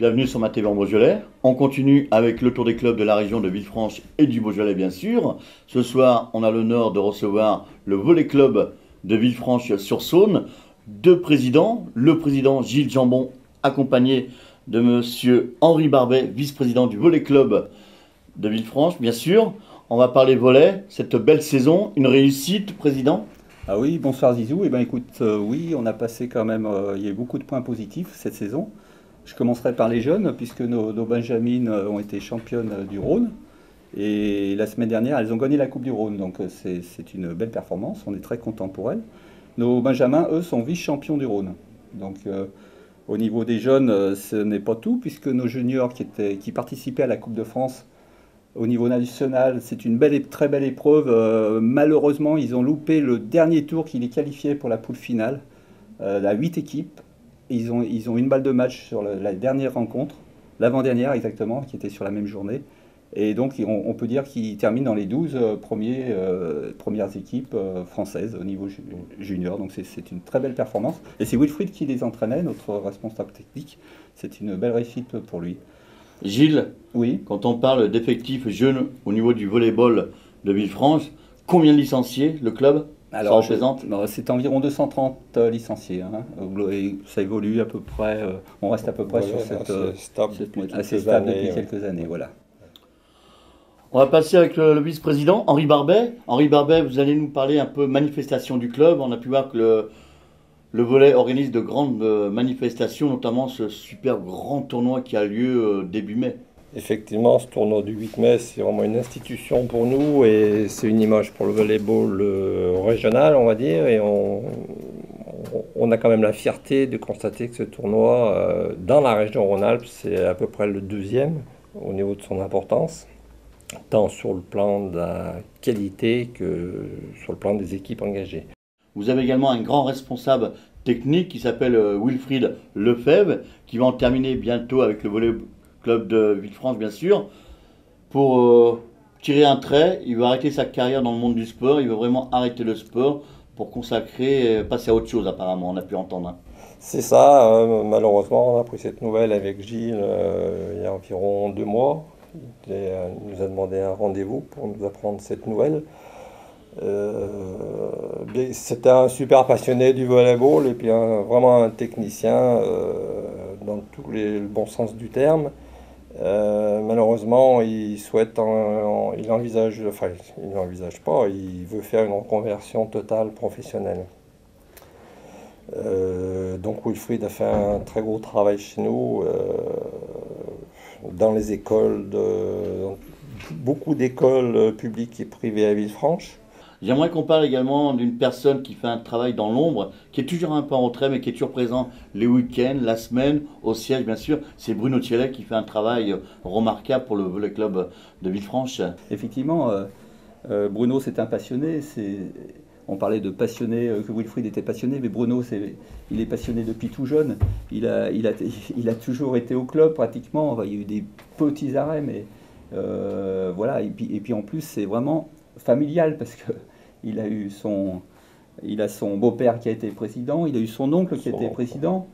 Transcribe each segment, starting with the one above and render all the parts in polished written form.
Bienvenue sur ma TV en Beaujolais. On continue avec le tour des clubs de la région de Villefranche et du Beaujolais bien sûr. Ce soir, on a l'honneur de recevoir le Volley Club de Villefranche-sur-Saône. Deux présidents, le président Gilles Jambon accompagné de monsieur Henri Barbet, vice-président du Volley Club de Villefranche bien sûr. On va parler volley, cette belle saison, une réussite président. Ah oui, bonsoir Zizou. Eh bien écoute, oui, on a passé quand même, il y a eu beaucoup de points positifs cette saison. Je commencerai par les jeunes, puisque nos Benjamines ont été championnes du Rhône. Et la semaine dernière, elles ont gagné la Coupe du Rhône, donc c'est une belle performance, on est très contents pour elles. Nos Benjamins, eux, sont vice-champions du Rhône. Donc au niveau des jeunes, ce n'est pas tout, puisque nos juniors qui participaient à la Coupe de France au niveau national, c'est une très belle épreuve. Malheureusement, ils ont loupé le dernier tour qui les qualifiait pour la poule finale, la 8 équipes. Ils ont une balle de match sur la dernière rencontre, l'avant-dernière exactement, qui était sur la même journée. Et donc on peut dire qu'ils terminent dans les 12 premières équipes françaises au niveau junior. Donc c'est une très belle performance. Et c'est Wilfried qui les entraînait, notre responsable technique. C'est une belle réussite pour lui. Gilles, oui. Quand on parle d'effectifs jeunes au niveau du volleyball de Villefranche, combien de licenciés le club ça représente? C'est environ 230 licenciés. Hein. Ça évolue à peu près, on reste à peu près sur assez stable depuis quelques années. Voilà. On va passer avec le vice-président, Henri Barbet. Henri Barbet, vous allez nous parler un peu manifestation du club. On a pu voir que le volley organise de grandes manifestations, notamment ce super grand tournoi qui a lieu début mai. Effectivement, ce tournoi du 8 mai, c'est vraiment une institution pour nous et c'est une image pour le volleyball régional, on va dire. Et on a quand même la fierté de constater que ce tournoi, dans la région Rhône-Alpes, c'est à peu près le deuxième au niveau de son importance, tant sur le plan de la qualité que sur le plan des équipes engagées. Vous avez également un grand responsable technique qui s'appelle Wilfried Lefebvre, qui va en terminer bientôt avec le Volley Club de Villefranche, bien sûr. Pour tirer un trait, il veut arrêter sa carrière dans le monde du sport, il veut vraiment arrêter le sport pour consacrer, passer à autre chose apparemment, on a pu entendre. Hein. C'est ça, malheureusement, on a pris cette nouvelle avec Gilles il y a environ 2 mois. Il nous a demandé un rendez-vous pour nous apprendre cette nouvelle. C'était un super passionné du volleyball et puis vraiment un technicien dans tous les bons sens du terme. Malheureusement, il envisage pas, il veut faire une reconversion totale professionnelle. Donc Wilfried a fait un très gros travail chez nous dans les écoles, beaucoup d'écoles publiques et privées à Villefranche. J'aimerais qu'on parle également d'une personne qui fait un travail dans l'ombre, qui est toujours un peu en retrait, mais qui est toujours présent les week-ends, la semaine, au siège bien sûr. C'est Bruno Thiellet qui fait un travail remarquable pour le Volley Club de Villefranche. Effectivement, Bruno c'est un passionné. On parlait de passionné, que Wilfried était passionné, mais Bruno il est passionné depuis tout jeune. Il a toujours été au club pratiquement. Il y a eu des petits arrêts, mais voilà. Et puis en plus c'est vraiment familial parce que il a son beau-père qui a été président, il a eu son oncle qui a été président.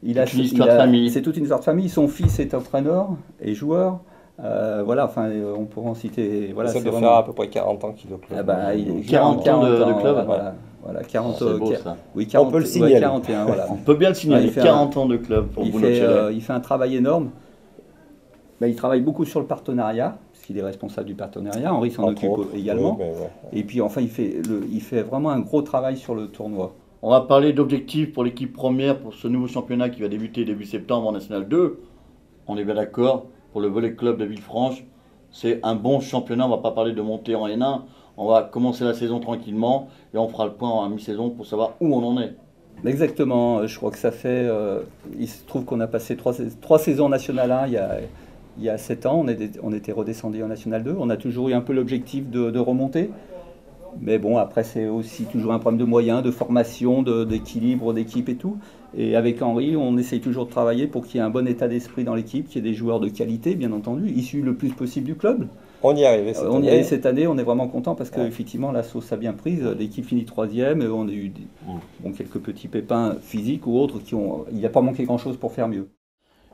C'est toute une histoire de famille. C'est toute une histoire de famille. Son fils est entraîneur et joueur. Voilà, enfin, on pourra en citer. Voilà, ça doit faire à peu près 40 ans qu'il est au club. Ah bah, il 40 ans de club. Voilà, 40 c'est beau, ça. Oui, 40, on peut le signaler. Ouais, 41, voilà. On peut bien le signaler, 40 ans de club pour Bruno Thiellet. Il fait un travail énorme. Il travaille beaucoup sur le partenariat, parce qu'il est responsable du partenariat. Henri s'en occupe également. Et puis enfin, il fait vraiment un gros travail sur le tournoi. On va parler d'objectifs pour l'équipe première pour ce nouveau championnat qui va débuter début septembre en National 2. On est bien d'accord, pour le Volley Club de Villefranche, c'est un bon championnat. On ne va pas parler de monter en N1. On va commencer la saison tranquillement et on fera le point en mi-saison pour savoir où on en est. Exactement, je crois que ça fait... il se trouve qu'on a passé 3 saisons National 1 il y a 7 ans, on était redescendu en National 2. On a toujours eu un peu l'objectif de remonter. Mais bon, après, c'est aussi toujours un problème de moyens, de formation, d'équilibre d'équipe et tout. Et avec Henri, on essaye toujours de travailler pour qu'il y ait un bon état d'esprit dans l'équipe, qu'il y ait des joueurs de qualité, bien entendu, issus le plus possible du club. On y est arrivé cette année, on est vraiment content parce qu'effectivement, la sauce a bien prise. L'équipe finit 3e, et on a eu quelques petits pépins physiques ou autres il n'a pas manqué grand-chose pour faire mieux.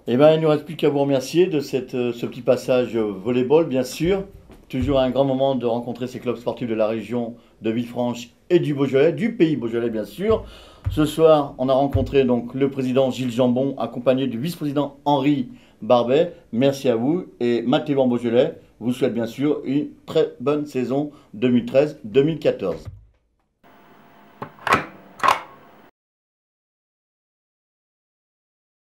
Eh bien, il ne nous reste plus qu'à vous remercier de ce petit passage volleyball, bien sûr. Toujours un grand moment de rencontrer ces clubs sportifs de la région de Villefranche et du Beaujolais, du pays Beaujolais, bien sûr. Ce soir, on a rencontré donc le président Gilles Jambon, accompagné du vice-président Henri Barbet. Merci à vous. Et Mathévan Beaujolais vous souhaite bien sûr une très bonne saison 2013-2014.